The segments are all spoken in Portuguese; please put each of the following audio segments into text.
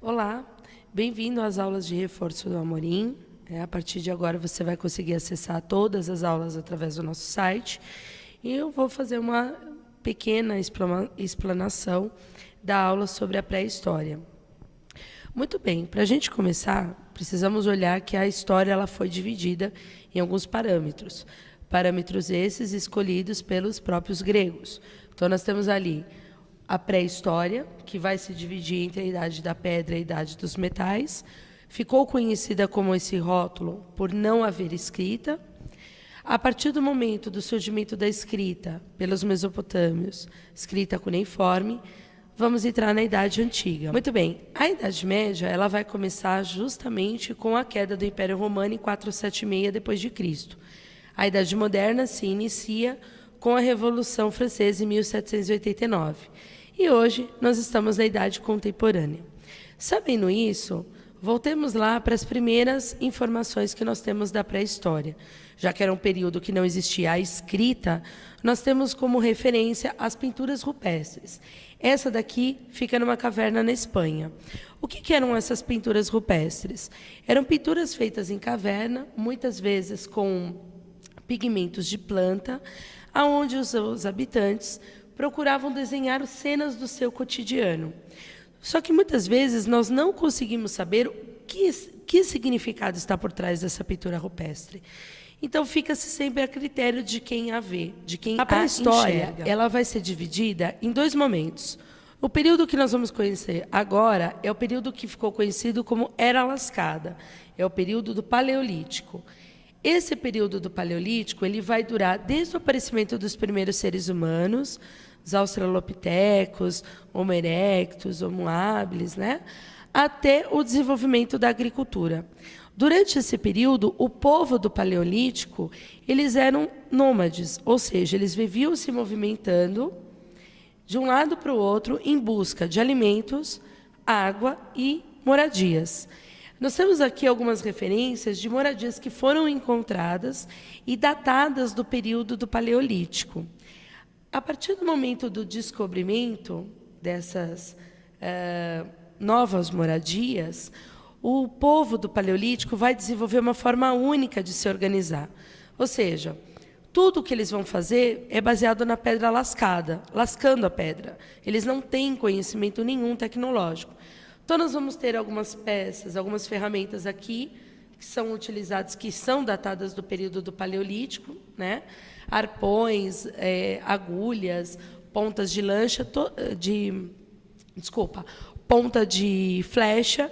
Olá, bem-vindo às aulas de reforço do Amorim. A partir de agora você vai conseguir acessar todas as aulas através do nosso site. E eu vou fazer uma pequena explanação da aula sobre a pré-história. Muito bem, para a gente começar, precisamos olhar que a história ela foi dividida em alguns parâmetros. Parâmetros esses escolhidos pelos próprios gregos. Então, nós temos ali a pré-história, que vai se dividir entre a idade da pedra e a idade dos metais. Ficou conhecida como esse rótulo por não haver escrita. A partir do momento do surgimento da escrita pelos mesopotâmios, escrita cuneiforme, vamos entrar na Idade Antiga. Muito bem, a Idade Média ela vai começar justamente com a queda do Império Romano em 476 d.C. A Idade Moderna se inicia com a Revolução Francesa em 1789. E hoje nós estamos na Idade Contemporânea. Sabendo isso, voltemos lá para as primeiras informações que nós temos da pré-história. Já que era um período que não existia a escrita, nós temos como referência as pinturas rupestres. Essa daqui fica numa caverna na Espanha. O que eram essas pinturas rupestres? Eram pinturas feitas em caverna, muitas vezes com pigmentos de planta, aonde os habitantes procuravam desenhar cenas do seu cotidiano. Só que muitas vezes nós não conseguimos saber que significado está por trás dessa pintura rupestre. Então fica-se sempre a critério de quem a vê, de quem a pré-história. Ela vai ser dividida em dois momentos. O período que nós vamos conhecer agora é o período que ficou conhecido como Era Lascada, é o período do Paleolítico. Esse período do Paleolítico ele vai durar desde o aparecimento dos primeiros seres humanos, os australopitecos, Homo erectus, Homo habilis, até o desenvolvimento da agricultura. Durante esse período, o povo do Paleolítico eles eram nômades, ou seja, eles viviam se movimentando de um lado para o outro em busca de alimentos, água e moradias. Nós temos aqui algumas referências de moradias que foram encontradas e datadas do período do Paleolítico. A partir do momento do descobrimento dessas novas moradias, o povo do Paleolítico vai desenvolver uma forma única de se organizar. Ou seja, tudo o que eles vão fazer é baseado na pedra lascada, lascando a pedra. Eles não têm conhecimento nenhum tecnológico. Então, nós vamos ter algumas peças, algumas ferramentas aqui, que são utilizadas, que são datadas do período do Paleolítico, arpões, agulhas, pontas de lancha, ponta de flecha,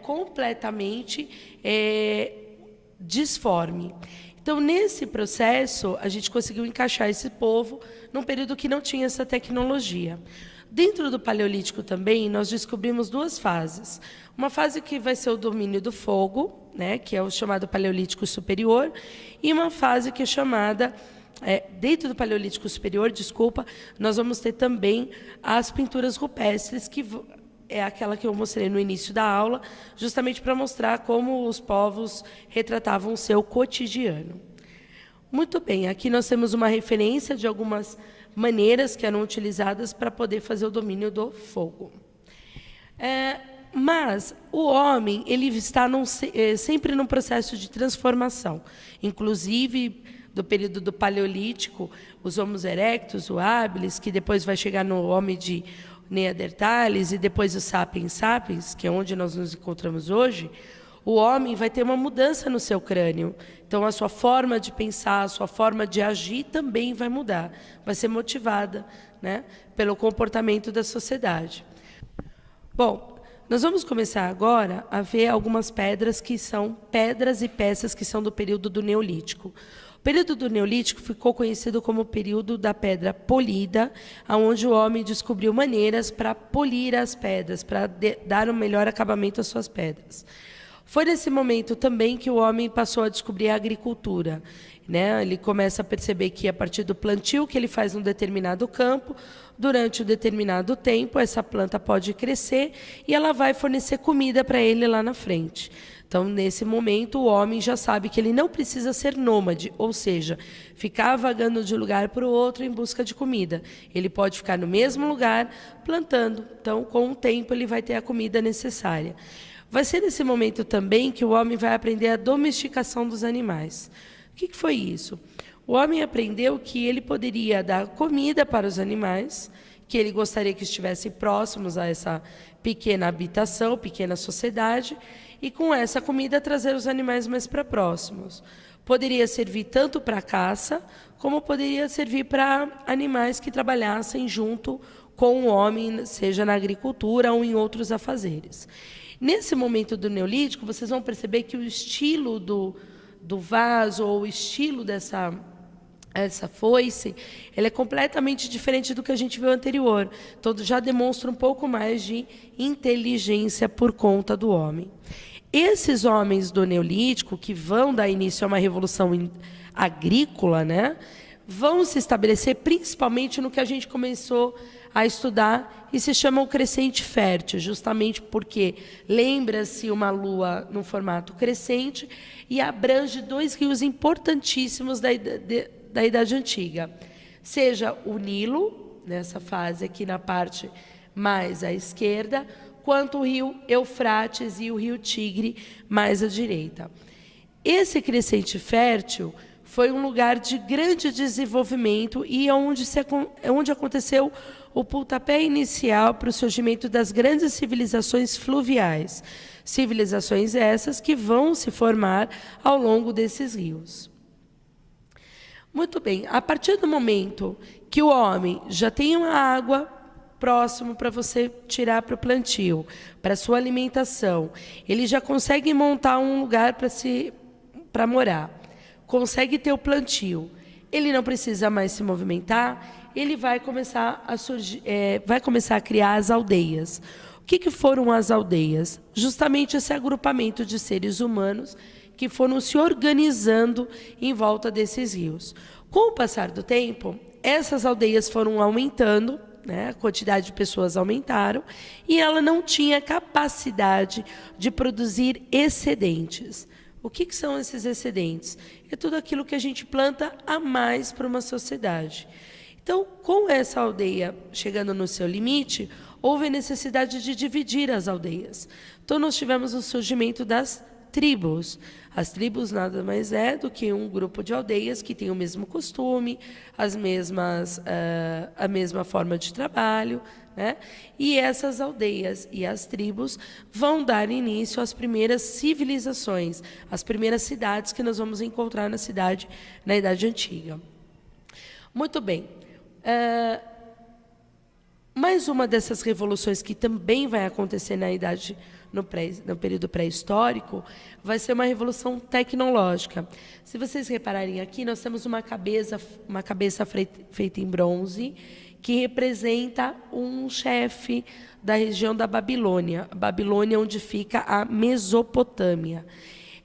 completamente disforme. Então, nesse processo, a gente conseguiu encaixar esse povo num período que não tinha essa tecnologia. Dentro do Paleolítico também, nós descobrimos duas fases. Uma fase que vai ser o domínio do fogo, que é o chamado Paleolítico Superior, e uma fase que é chamada, dentro do Paleolítico Superior, nós vamos ter também as pinturas rupestres, que é aquela que eu mostrei no início da aula, justamente para mostrar como os povos retratavam o seu cotidiano. Muito bem, aqui nós temos uma referência de algumas maneiras que eram utilizadas para poder fazer o domínio do fogo. Mas o homem ele está sempre num processo de transformação. Inclusive, do período do Paleolítico, os Homo erectus, o habilis, que depois vai chegar no homem de Neandertales e depois o sapiens sapiens, que é onde nós nos encontramos hoje, o homem vai ter uma mudança no seu crânio. Então, a sua forma de pensar, a sua forma de agir também vai mudar. Vai ser motivada pelo comportamento da sociedade. Bom, nós vamos começar agora a ver algumas pedras que são pedras e peças que são do período do Neolítico. O período do Neolítico ficou conhecido como o período da pedra polida, onde o homem descobriu maneiras para polir as pedras, para dar um melhor acabamento às suas pedras. Foi nesse momento também que o homem passou a descobrir a agricultura. né? Ele começa a perceber que a partir do plantio que ele faz num determinado campo, durante um determinado tempo, essa planta pode crescer e ela vai fornecer comida para ele lá na frente. Então, nesse momento, o homem já sabe que ele não precisa ser nômade, ou seja, ficar vagando de um lugar para o outro em busca de comida. Ele pode ficar no mesmo lugar plantando. Então, com o tempo, ele vai ter a comida necessária. Vai ser nesse momento também que o homem vai aprender a domesticação dos animais. O que foi isso? O homem aprendeu que ele poderia dar comida para os animais, que ele gostaria que estivessem próximos a essa pequena habitação, pequena sociedade, e com essa comida trazer os animais mais para próximos. Poderia servir tanto para caça, como poderia servir para animais que trabalhassem junto com o homem, seja na agricultura ou em outros afazeres. Nesse momento do Neolítico, vocês vão perceber que o estilo do vaso, ou o estilo essa foice, ela é completamente diferente do que a gente viu anterior. Então, já demonstra um pouco mais de inteligência por conta do homem. Esses homens do Neolítico, que vão dar início a uma revolução agrícola, né, vão se estabelecer principalmente no que a gente começou a estudar e se chama o crescente fértil, justamente porque lembra-se uma lua no formato crescente e abrange 2 rios importantíssimos da Idade Antiga, seja o Nilo, nessa fase aqui na parte mais à esquerda, quanto o rio Eufrates e o rio Tigre mais à direita. Esse crescente fértil foi um lugar de grande desenvolvimento e onde aconteceu o pontapé inicial para o surgimento das grandes civilizações fluviais. Civilizações essas que vão se formar ao longo desses rios. Muito bem, a partir do momento que o homem já tem uma água próximo para você tirar para o plantio, para a sua alimentação, ele já consegue montar um lugar para morar, consegue ter o plantio, ele não precisa mais se movimentar, ele vai começar a criar as aldeias. O que foram as aldeias? Justamente esse agrupamento de seres humanos que foram se organizando em volta desses rios. Com o passar do tempo, essas aldeias foram aumentando, né? A quantidade de pessoas aumentaram, e ela não tinha capacidade de produzir excedentes. O que são esses excedentes? É tudo aquilo que a gente planta a mais para uma sociedade. Então, com essa aldeia chegando no seu limite, houve a necessidade de dividir as aldeias. Então, nós tivemos o surgimento das tribos. As tribos nada mais é do que um grupo de aldeias que tem o mesmo costume, a mesma forma de trabalho, né? E essas aldeias e as tribos vão dar início às primeiras civilizações, às primeiras cidades que nós vamos encontrar na Idade Antiga. Muito bem. Mais uma dessas revoluções que também vai acontecer no período pré-histórico, vai ser uma revolução tecnológica. Se vocês repararem aqui, nós temos uma cabeça feita em bronze, que representa um chefe da região da Babilônia, onde fica a Mesopotâmia.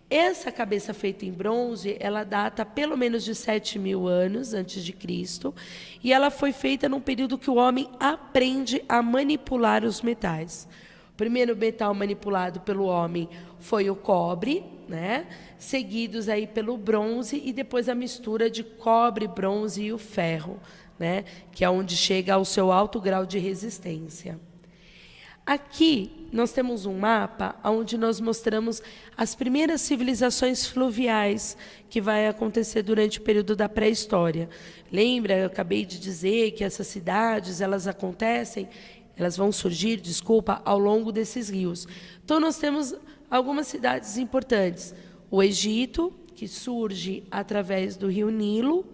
Essa cabeça feita em bronze, ela data pelo menos de 7.000 anos antes de Cristo, e ela foi feita num período que o homem aprende a manipular os metais. O primeiro metal manipulado pelo homem foi o cobre, né? Seguidos aí pelo bronze e depois a mistura de cobre, bronze e o ferro, né? Que é onde chega ao seu alto grau de resistência. Aqui nós temos um mapa onde nós mostramos as primeiras civilizações fluviais que vai acontecer durante o período da pré-história. Lembra, eu acabei de dizer que essas cidades, elas vão surgir, ao longo desses rios. Então, nós temos algumas cidades importantes. O Egito, que surge através do rio Nilo,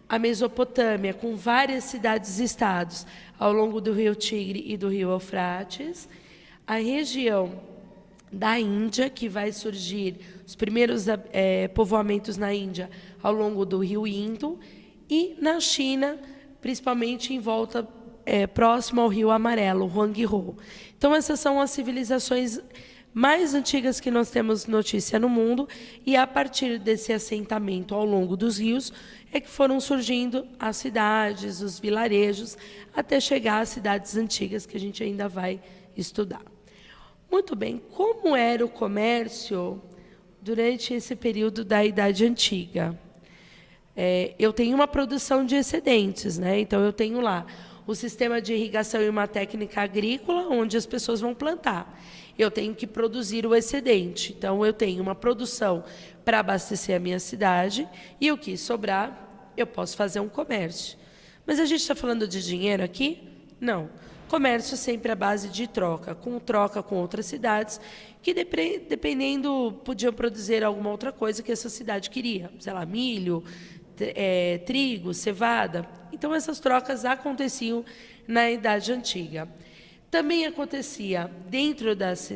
a Mesopotâmia, com várias cidades e estados ao longo do rio Tigre e do rio Eufrates, a região da Índia, que vai surgir os primeiros povoamentos na Índia ao longo do rio Indo, e na China, principalmente em volta próximo ao Rio Amarelo, Huanghe. Então, essas são as civilizações mais antigas que nós temos notícia no mundo, e a partir desse assentamento ao longo dos rios é que foram surgindo as cidades, os vilarejos, até chegar às cidades antigas que a gente ainda vai estudar. Muito bem, como era o comércio durante esse período da Idade Antiga? Eu tenho uma produção de excedentes, né? Então eu tenho lá o sistema de irrigação e uma técnica agrícola, onde as pessoas vão plantar. Eu tenho que produzir o excedente. Então, eu tenho uma produção para abastecer a minha cidade, e o que sobrar, eu posso fazer um comércio. Mas a gente está falando de dinheiro aqui? Não. Comércio sempre à base de troca com outras cidades, que dependendo, podiam produzir alguma outra coisa que essa cidade queria. Sei lá, milho, trigo, cevada. Então, essas trocas aconteciam na Idade Antiga. Também acontecia, dentro das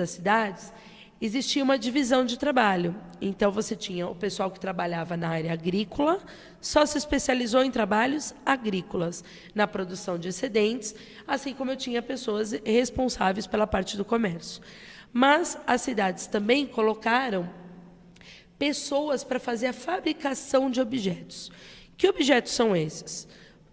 cidades, existia uma divisão de trabalho. Então, você tinha o pessoal que trabalhava na área agrícola, só se especializou em trabalhos agrícolas, na produção de excedentes, assim como eu tinha pessoas responsáveis pela parte do comércio. Mas as cidades também colocaram pessoas para fazer a fabricação de objetos. Que objetos são esses?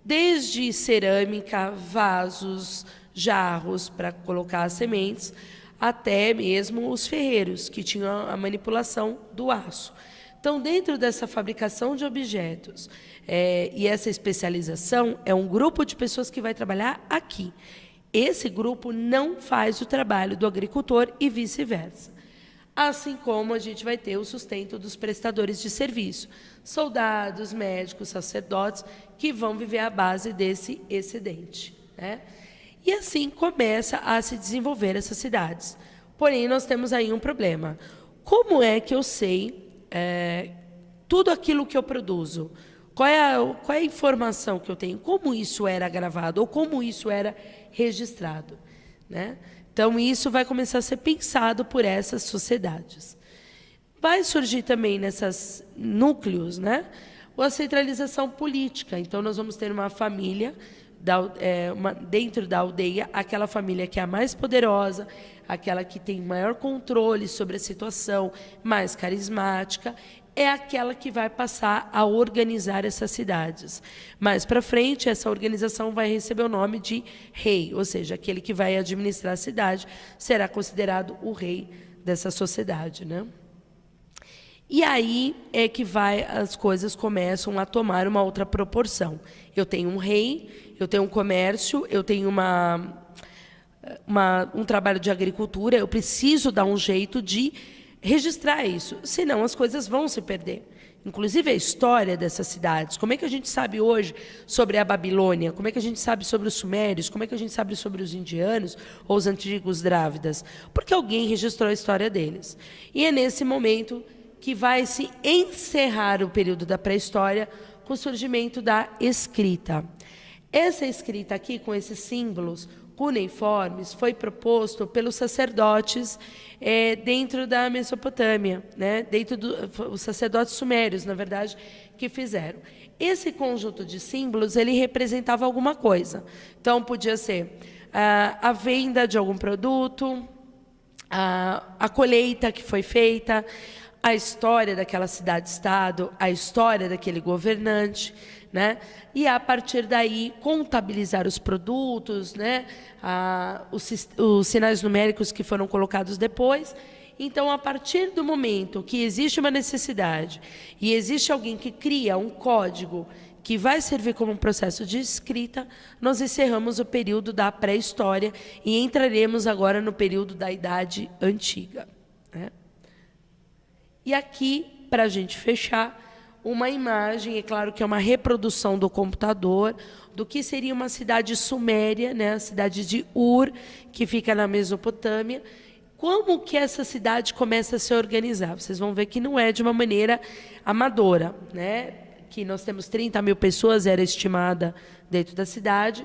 Desde cerâmica, vasos, jarros para colocar as sementes, até mesmo os ferreiros, que tinham a manipulação do aço. Então, dentro dessa fabricação de objetos e essa especialização, é um grupo de pessoas que vai trabalhar aqui. Esse grupo não faz o trabalho do agricultor e vice-versa. Assim como a gente vai ter o sustento dos prestadores de serviço, soldados, médicos, sacerdotes, que vão viver à base desse excedente, né? E assim começa a se desenvolver essas cidades. Porém, nós temos aí um problema. Como é que eu sei tudo aquilo que eu produzo? Qual é a informação que eu tenho? Como isso era gravado ou como isso era registrado, né? Então, isso vai começar a ser pensado por essas sociedades. Vai surgir também nesses núcleos, né, a centralização política. Então, nós vamos ter uma família, dentro da aldeia, aquela família que é a mais poderosa, aquela que tem maior controle sobre a situação, mais carismática, é aquela que vai passar a organizar essas cidades. Mais para frente, essa organização vai receber o nome de rei, ou seja, aquele que vai administrar a cidade será considerado o rei dessa sociedade, né? E aí é que as coisas começam a tomar uma outra proporção. Eu tenho um rei, eu tenho um comércio, eu tenho um trabalho de agricultura, eu preciso dar um jeito de registrar isso, senão as coisas vão se perder. Inclusive a história dessas cidades. Como é que a gente sabe hoje sobre a Babilônia? Como é que a gente sabe sobre os sumérios? Como é que a gente sabe sobre os indianos ou os antigos drávidas? Porque alguém registrou a história deles. E é nesse momento que vai se encerrar o período da pré-história com o surgimento da escrita. Essa escrita aqui, com esses símbolos cuneiformes, foi proposto pelos sacerdotes dentro da Mesopotâmia, né? Os sacerdotes sumérios, na verdade, que fizeram. Esse conjunto de símbolos, ele representava alguma coisa. Então, podia ser a venda de algum produto, a colheita que foi feita, a história daquela cidade-estado, a história daquele governante, né? E, a partir daí, contabilizar os produtos, né? Os sinais numéricos que foram colocados depois. Então, a partir do momento que existe uma necessidade e existe alguém que cria um código que vai servir como um processo de escrita, nós encerramos o período da pré-história e entraremos agora no período da Idade Antiga, né? E aqui, para a gente fechar, uma imagem, é claro que é uma reprodução do computador, do que seria uma cidade suméria, né, a cidade de Ur, que fica na Mesopotâmia. Como que essa cidade começa a se organizar? Vocês vão ver que não é de uma maneira amadora, né? Que nós temos 30 mil pessoas, era estimada dentro da cidade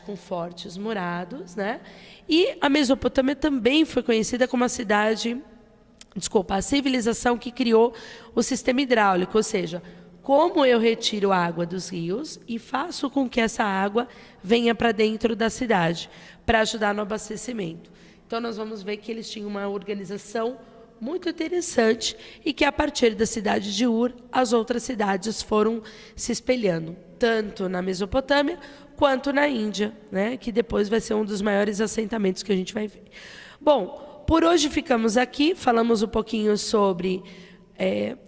com fortes murados, né? E a Mesopotâmia também foi conhecida como a civilização que criou o sistema hidráulico, ou seja, como eu retiro a água dos rios e faço com que essa água venha para dentro da cidade, para ajudar no abastecimento. Então, nós vamos ver que eles tinham uma organização muito interessante e que, a partir da cidade de Ur, as outras cidades foram se espelhando, tanto na Mesopotâmia quanto na Índia, né, que depois vai ser um dos maiores assentamentos que a gente vai ver. Bom, por hoje ficamos aqui, falamos um pouquinho sobre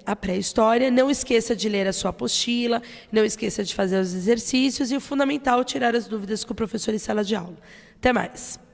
a pré-história. Não esqueça de ler a sua apostila, não esqueça de fazer os exercícios e o fundamental, tirar as dúvidas com o professor em sala de aula. Até mais!